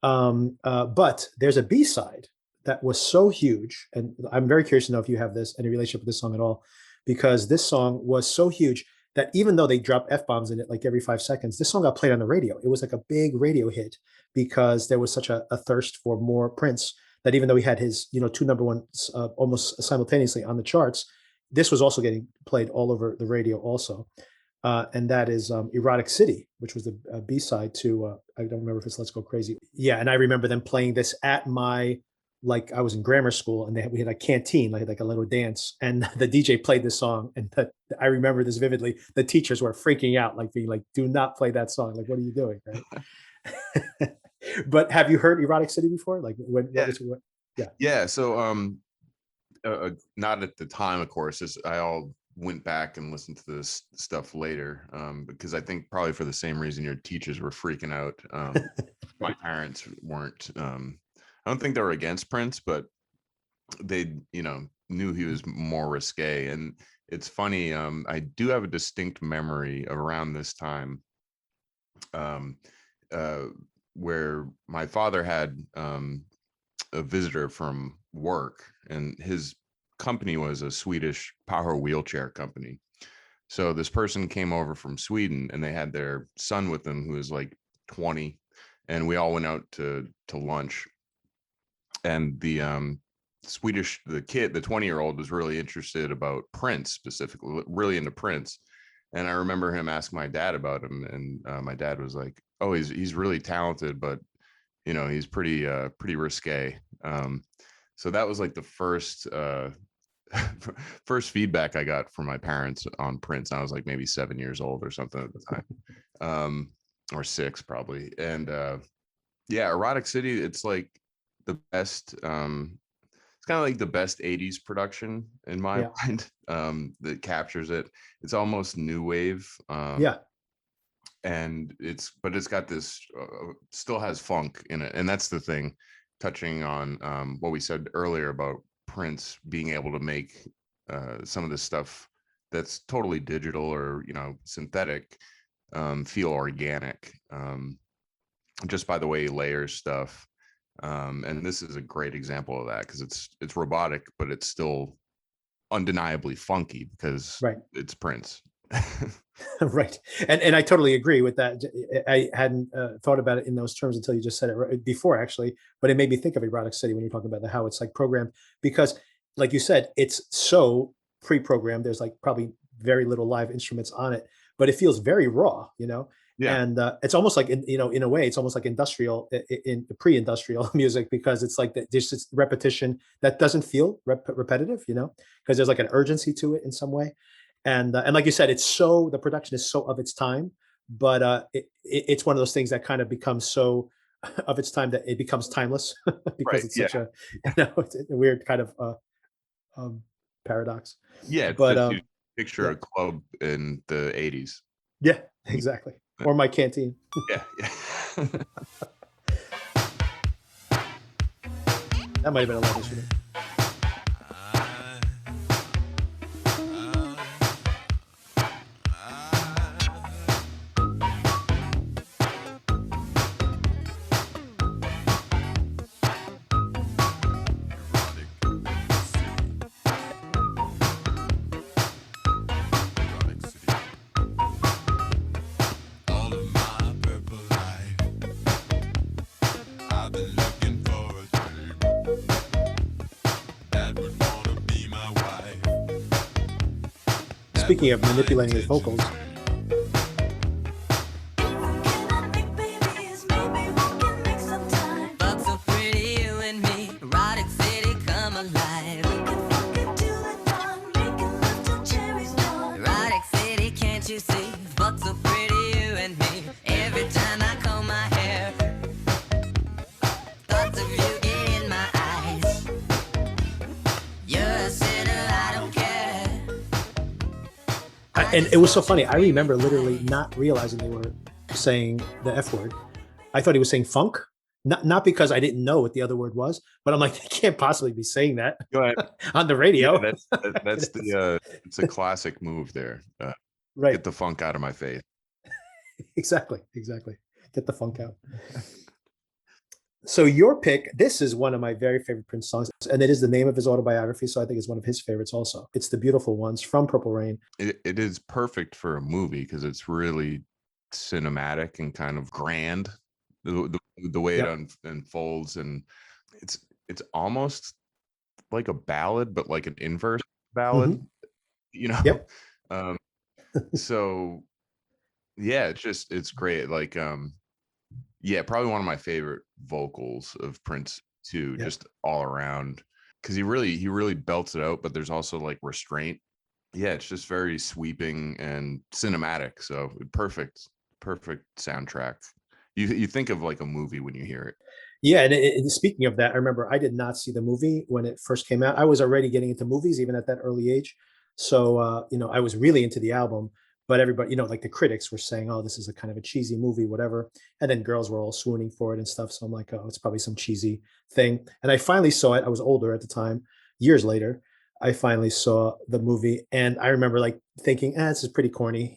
But there's a B-side that was so huge, and I'm very curious to know if you have this any relationship with this song at all, because this song was so huge that even though they drop F-bombs in it like every 5 seconds, this song got played on the radio. It was like a big radio hit because there was such a thirst for more Prince that even though he had his two number ones almost simultaneously on the charts, this was also getting played all over the radio also. And that is Erotic City, which was the B-side to I don't remember if it's Let's Go Crazy. Yeah, and I remember them playing this at my like I was in grammar school, and we had a canteen, like a little dance, and the DJ played this song, and I remember this vividly. The teachers were freaking out, like being like, "Do not play that song! Like, what are you doing?" Right? But have you heard Erotic City before? Like, what Yeah, was what? Yeah, yeah. So not at the time, of course. I all went back and listened to this stuff later, because I think probably for the same reason your teachers were freaking out. My parents weren't. I don't think they were against Prince, but they, knew he was more risque. And it's funny. I do have a distinct memory of around this time, um, uh, where my father had a visitor from work, and his company was a Swedish power wheelchair company. So this person came over from Sweden, and they had their son with them, who was like 20, and we all went out to lunch. And the 20-year-old was really interested about Prince, specifically really into Prince. And I remember him ask my dad about him, and my dad was like, "Oh, he's really talented, but he's pretty risque." So that was like the first first feedback I got from my parents on Prince. I was like maybe 7 years old or something at the time, or 6 probably. And yeah, Erotic City, it's like the best. It's kind of like the best 80s production in my yeah, mind, that captures it. It's almost new wave. yeah, And it's got this, still has funk in it, and that's the thing. Touching on what we said earlier about Prince being able to make some of this stuff that's totally digital or synthetic, feel organic, just by the way he layers stuff. And this is a great example of that, because it's robotic, but it's still undeniably funky because Right. it's Prince. Right. And I totally agree with that. I hadn't thought about it in those terms until you just said it before, actually. But it made me think of Erotic City when you're talking about how it's like programmed, because, like you said, it's so pre-programmed. There's like probably very little live instruments on it, but it feels very raw, Yeah. And it's almost like, in a way, it's almost like industrial, in pre-industrial music, because it's like there's this repetition that doesn't feel repetitive, because there's like an urgency to it in some way. And like you said, the production is so of its time, but it's one of those things that kind of becomes so of its time that it becomes timeless because Right. it's Yeah. such it's a weird kind of um, paradox. Yeah. It's But just you picture yeah. a club in the 80s. Yeah, exactly. Or my canteen. Yeah. Yeah. That might have been a love instrument. Erotic City. All of my purple life, I've been looking for a dream that would wanna be my wife. Speaking of manipulating his vocals, Fuck so pretty, you and me. Erotic City, come alive. Erotic City, can't you see? Fuck so pretty, you and me. Every time I comb my hair, thoughts of you get in my eyes. You're a sinner, I don't care. and it was so funny. I remember literally not realizing they were saying the F word. I thought he was saying funk, not because I didn't know what the other word was, but I'm like, they can't possibly be saying that Go ahead. on the radio. Yeah, that's the it's a classic move there. Right. Get the funk out of my face. Exactly. Get the funk out. So your pick, this is one of my very favorite Prince songs, and it is the name of his autobiography, so I think it's one of his favorites also. It's The Beautiful Ones from Purple Rain. It is perfect for a movie because it's really cinematic and kind of grand. The way Yep. it unfolds, and it's almost like a ballad, but like an inverse ballad. Yep. Um, so yeah, it's great. Like yeah, probably one of my favorite vocals of Prince too, Yep. just all around, because he really belts it out, but there's also like restraint. Yeah, it's just very sweeping and cinematic. So perfect soundtrack. You think of like a movie when you hear it. Yeah, and speaking of that, I remember I did not see the movie when it first came out. I was already getting into movies even at that early age. So I was really into the album, but everybody, like the critics were saying, "Oh, this is a kind of a cheesy movie, whatever." And then girls were all swooning for it and stuff. So I'm like, "Oh, it's probably some cheesy thing." And I finally saw it. I was older at the time, years later. I finally saw the movie, and I remember like thinking, "This is pretty corny."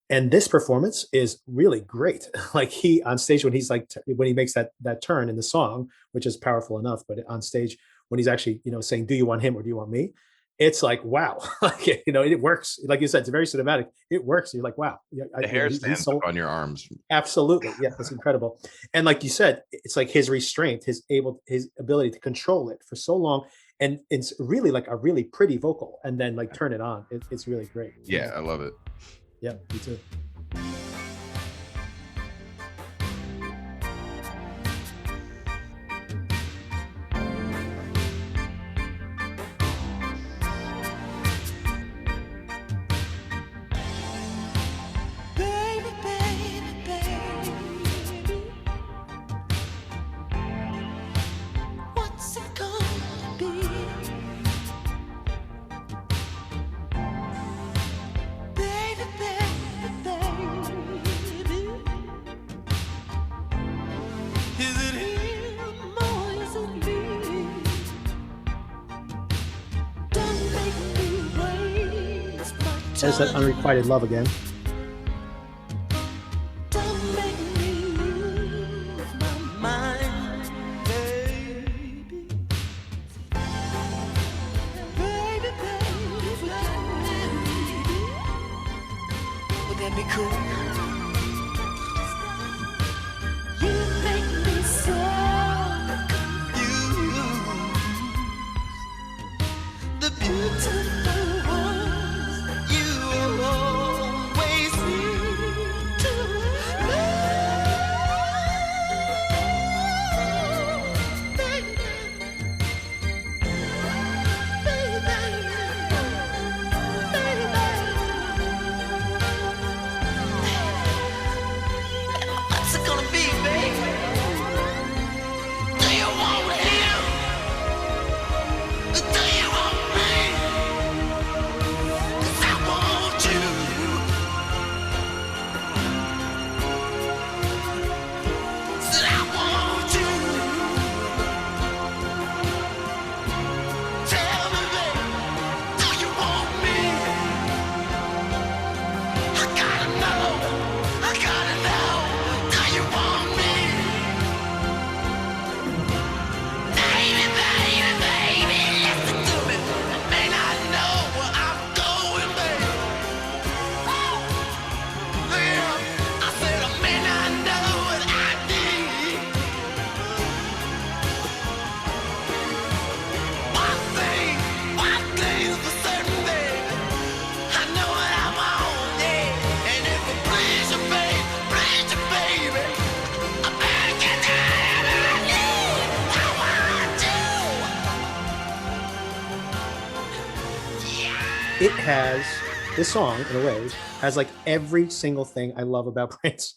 And this performance is really great. Like he on stage when he's like when he makes that turn in the song, which is powerful enough, but on stage when he's actually saying, "Do you want him or do you want me?" It's like wow, like it works. Like you said, it's very cinematic. It works. You're like wow, yeah, The hair he's stands so up on your arms. absolutely, yeah, it's incredible. And like you said, it's like his restraint, his ability to control it for so long, and it's really like a really pretty vocal, and then like turn it on. It's really great. Yeah, I love it. Yeah, me too. Baby, baby, baby, what's it gonna be? Baby, baby, baby, is it him or is it me? Don't make me waste my There's that time. unrequited love again. Don't make me lose my mind, baby. Baby, baby, let me cool. You make me so The beautiful ones you always need to What's it gonna be, baby? Do you want him? Do you want me? 'Cause I want you. Said I want you. Tell me, baby, do you want me? I gotta know. Do you want me? Baby, baby, baby, listen to me. I may not know where I'm going, baby. Yeah, I said I may not know what I need. One thing's for certain, baby. I know what I want, yeah. And if it please you, baby, I better get down and I need. I want you. It has this song in a way has like every single thing I love about Prince,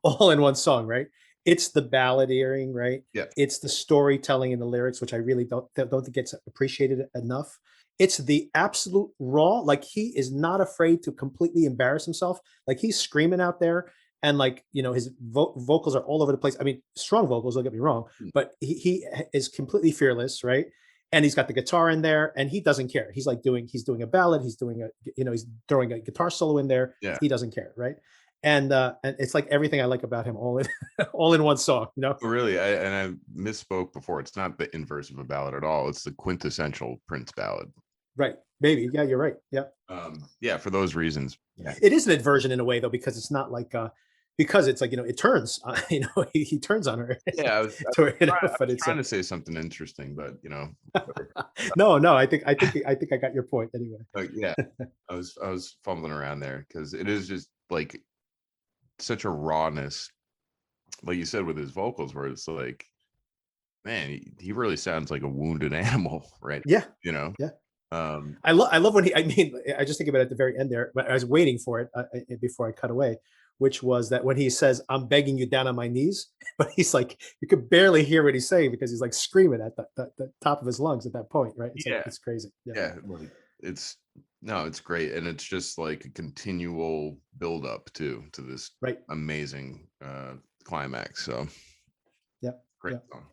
all in one song, right? It's the balladeering, right? Yeah. It's the storytelling in the lyrics, which I really don't think gets appreciated enough. It's the absolute raw, like he is not afraid to completely embarrass himself. Like he's screaming out there, and like his vocals are all over the place. I mean, strong vocals, don't get me wrong, but he is completely fearless, right? And he's got the guitar in there, and he doesn't care. He's doing a ballad, he's doing he's throwing a guitar solo in there. Yeah. He doesn't care, right? And it's like everything I like about him all in all in one song, Really, I misspoke before. It's not the inverse of a ballad at all. It's the quintessential Prince ballad. Right? Maybe, yeah, you're right. Yeah, Yeah, for those reasons. Yeah. it is an inversion in a way though, because it's not like because it's like it turns, he turns on her. Yeah, I was But it's trying to say something interesting, but no. I think I got your point anyway. yeah, I was fumbling around there because it is just like such a rawness, like you said with his vocals, where it's like, man, he really sounds like a wounded animal, right? Yeah, Yeah. I love when I just think about it at the very end there, but I was waiting for it before I cut away, which was that when he says, "I'm begging you down on my knees," but he's like, you could barely hear what he's saying because he's like screaming at the top of his lungs at that point, right? It's like, it's crazy. Yeah, like it's great, and it's just like a continual build up to this Right. amazing climax. So Yeah, great yeah. song.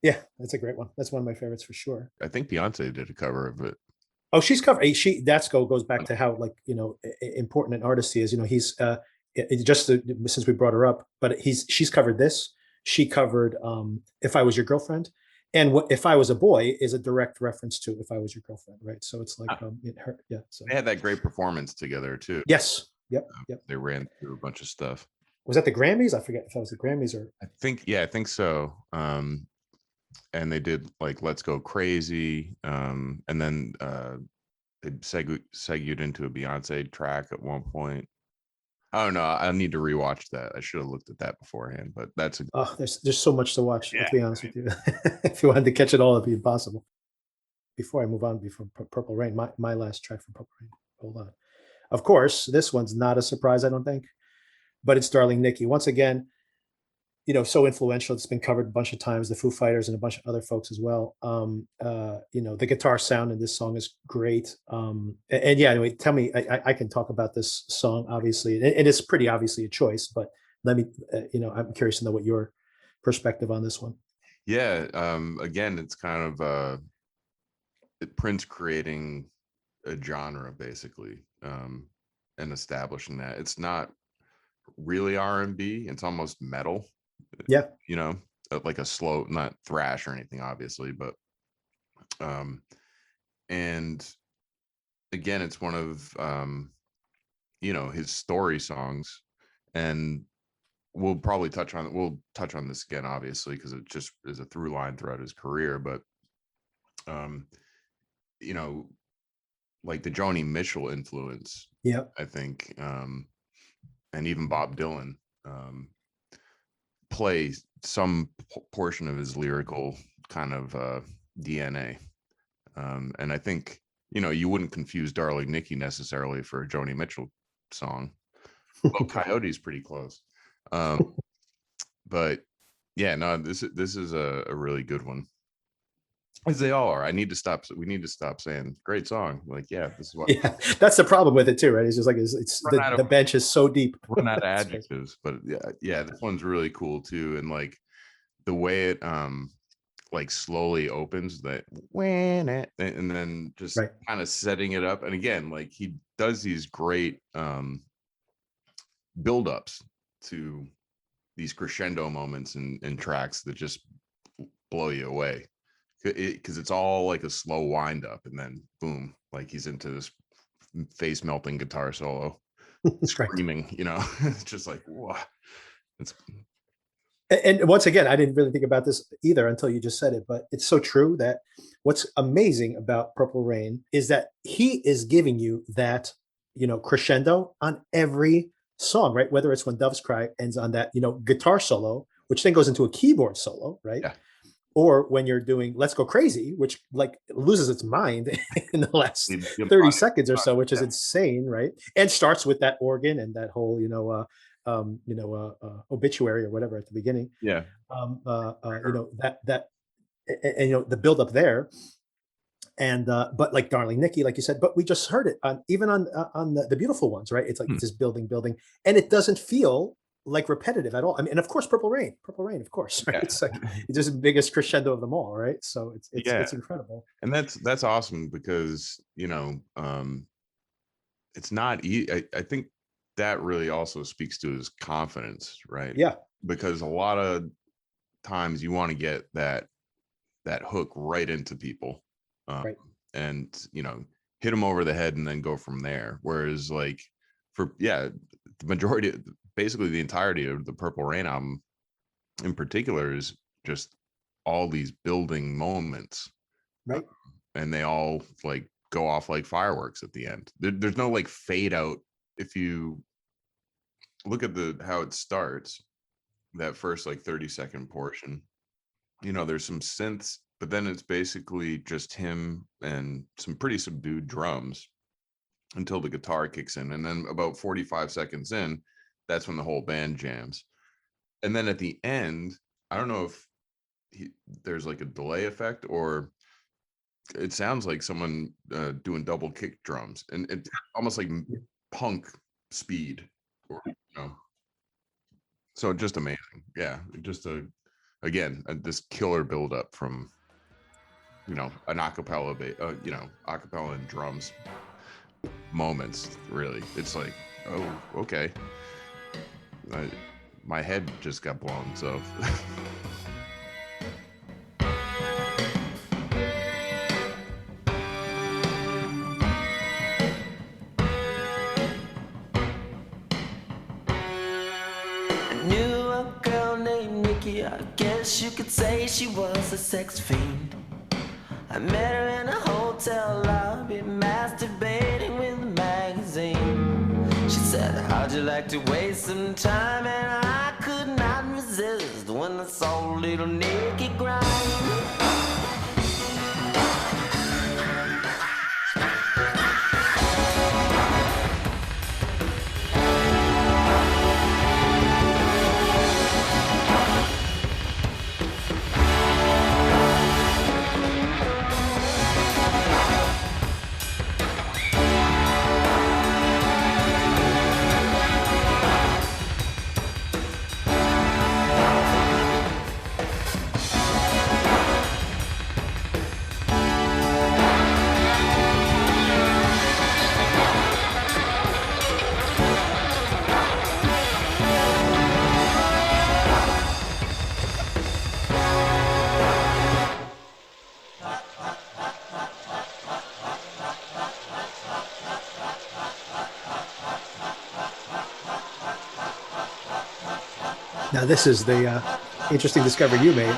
Yeah, that's a great one. That's one of my favorites for sure. I think Beyonce did a cover of it. Oh, she's covered. Goes back to how important an artist he is. He's since we brought her up, but she's covered this. She covered "If I Was Your Girlfriend," and "If I Was a Boy" is a direct reference to "If I Was Your Girlfriend," right? So it's like yeah. So They had that great performance together too. yes, yep. They ran through a bunch of stuff. Was that the Grammys? I forget if that was the Grammys or. I think so. And they did like "Let's Go Crazy," and then they segued into a Beyonce track at one point. I don't know. I need to rewatch that. I should have looked at that beforehand, but that's Oh, there's so much to watch. Yeah, To be honest with you, if you wanted to catch it all, it'd be impossible. Before I move on, before Purple Rain, my last track from Purple Rain. Hold on. Of course, this one's not a surprise, I don't think, but it's "Darling Nikki." Once again, so influential. It's been covered a bunch of times. The Foo Fighters and a bunch of other folks as well. The guitar sound in this song is great. And yeah, anyway, tell me, I can talk about this song, obviously, and it's pretty obviously a choice, but let me, I'm curious to know what your perspective on this one. Yeah. Again, it's kind of Prince creating a genre basically, and establishing that it's not really R&B. It's almost metal. Yeah. Like a slow, not thrash or anything, obviously, but and again, it's one of his story songs, and we'll touch on this again, obviously, because it just is a through line throughout his career. But you know, like the Joni Mitchell influence, Yeah. I think, and even Bob Dylan play some portion of his lyrical kind of DNA. And I think, you wouldn't confuse Darling Nikki necessarily for a Joni Mitchell song. Well, Coyote's pretty close. But yeah, no, this is a really good one. As they all are. We need to stop saying great song. Like, yeah, this is what Yeah, that's the problem with it too, right? It's just like it's Run out the of- bench is so deep. run out of adjectives. But yeah, this one's really cool too. And like the way it like slowly opens that when it, and then just Right. kind of setting it up. And again, like he does these great build-ups to these crescendo moments and tracks that just blow you away, because it's all like a slow wind up, and then boom, like he's into this face melting guitar solo, That's right. screaming. It's just like, whoa. And once again, I didn't really think about this either until you just said it, but it's so true that what's amazing about Purple Rain is that he is giving you that, crescendo on every song, right? Whether it's When Doves Cry ends on that, guitar solo, which then goes into a keyboard solo, right? Yeah. Or when you're doing Let's Go Crazy, which like loses its mind in the last The 30 seconds or so, which is yeah. insane, right? And starts with that organ and that whole, obituary or whatever at the beginning. Yeah. That and the build up there. And but like Darling Nikki, like you said, but we just heard it on the Beautiful Ones, right? It's like it's this building, and it doesn't feel like repetitive at all. I mean, and of course, Purple Rain, of course, right? Yeah. It's like it's just the biggest crescendo of them all, right? So it's incredible. And that's awesome because it's not I think that really also speaks to his confidence, right? Yeah. Because a lot of times you want to get that hook right into people, Right. and hit them over the head and then go from there. Whereas like the majority, basically the entirety of the Purple Rain album in particular is just all these building moments, Right. and they all like go off like fireworks at the end. There's no like fade out. If you look at how it starts, that first like 30-second portion, there's some synths, but then it's basically just him and some pretty subdued drums until the guitar kicks in. And then about 45 seconds in, that's when the whole band jams. And then at the end, I don't know if there's like a delay effect, or it sounds like someone doing double kick drums, and it's almost like punk speed, so just amazing. Yeah, just this killer build up from an acapella acapella and drums moments. Really, it's like, oh, okay, my head just got blown. So I knew a girl named Nikki, I guess you could say she was a sex fiend. I met her in a hotel lobby, masturbating with a magazine. She said, how'd you like to waste some time? And I could not resist when I saw little Nikki grind. Now this is the interesting discovery you made.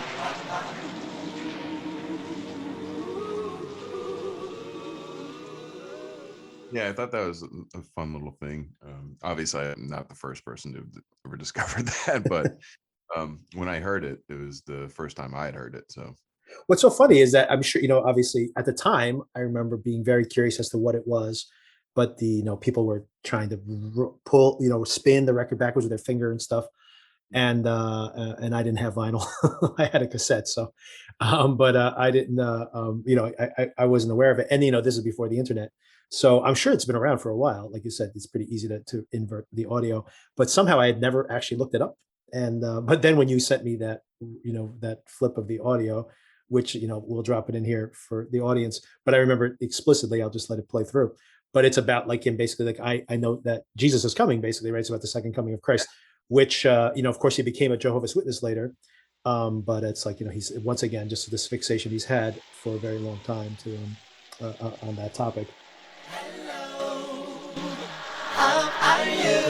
Yeah, I thought that was a fun little thing. Obviously, I'm not the first person to have ever discovered that, but when I heard it, it was the first time I had heard it. So What's so funny is that I'm sure, obviously at the time, I remember being very curious as to what it was, but people were trying to pull, spin the record backwards with their finger and stuff. And I didn't have vinyl. I had a cassette, so, but, I didn't, I wasn't aware of it, and, this is before the internet, so I'm sure it's been around for a while. Like you said, it's pretty easy to invert the audio, but somehow I had never actually looked it up, and, but then when you sent me that, that flip of the audio, which, we'll drop it in here for the audience, but I remember explicitly, I'll just let it play through, but it's about, like, him basically, like, I know that Jesus is coming, basically, right? It's about the second coming of Christ, which, of course, he became a Jehovah's Witness later. But it's like, he's once again just this fixation he's had for a very long time to on that topic. How are you?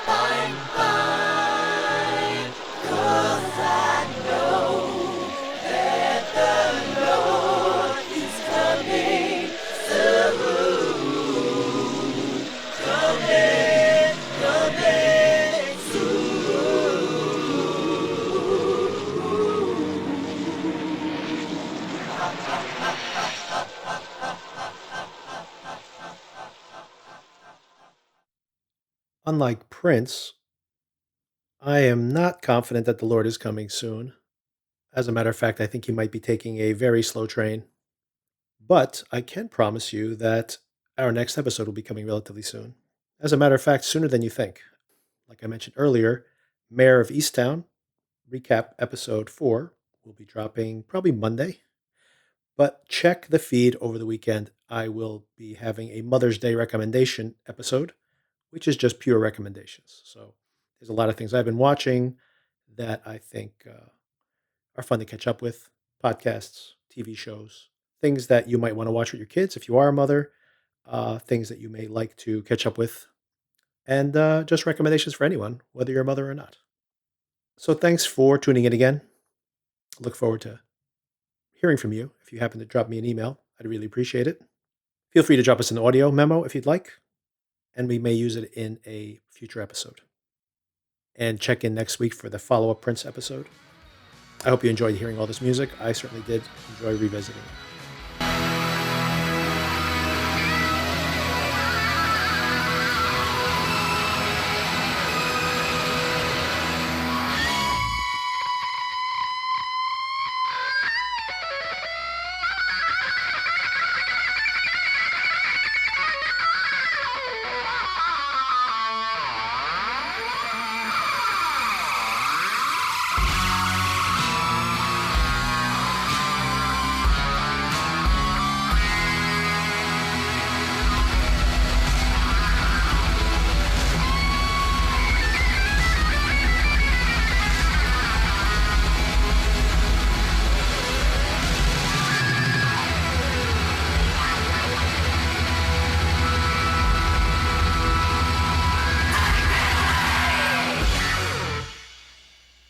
Fine, fine. 'Cause I know that the Lord is coming soon. Coming, coming Unlike Prince, I am not confident that the Lord is coming soon. As a matter of fact, I think he might be taking a very slow train. But I can promise you that our next episode will be coming relatively soon. As a matter of fact, sooner than you think. Like I mentioned earlier, Mayor of Easttown, recap episode 4, will be dropping probably Monday. But check the feed over the weekend. I will be having a Mother's Day recommendation episode, which is just pure recommendations. So there's a lot of things I've been watching that I think are fun to catch up with: podcasts, TV shows, things that you might want to watch with your kids if you are a mother, things that you may like to catch up with, and just recommendations for anyone, whether you're a mother or not. So thanks for tuning in again. Look forward to hearing from you. If you happen to drop me an email, I'd really appreciate it. Feel free to drop us an audio memo if you'd like, and we may use it in a future episode. And check in next week for the follow up Prince episode. I hope you enjoyed hearing all this music. I certainly did enjoy revisiting it.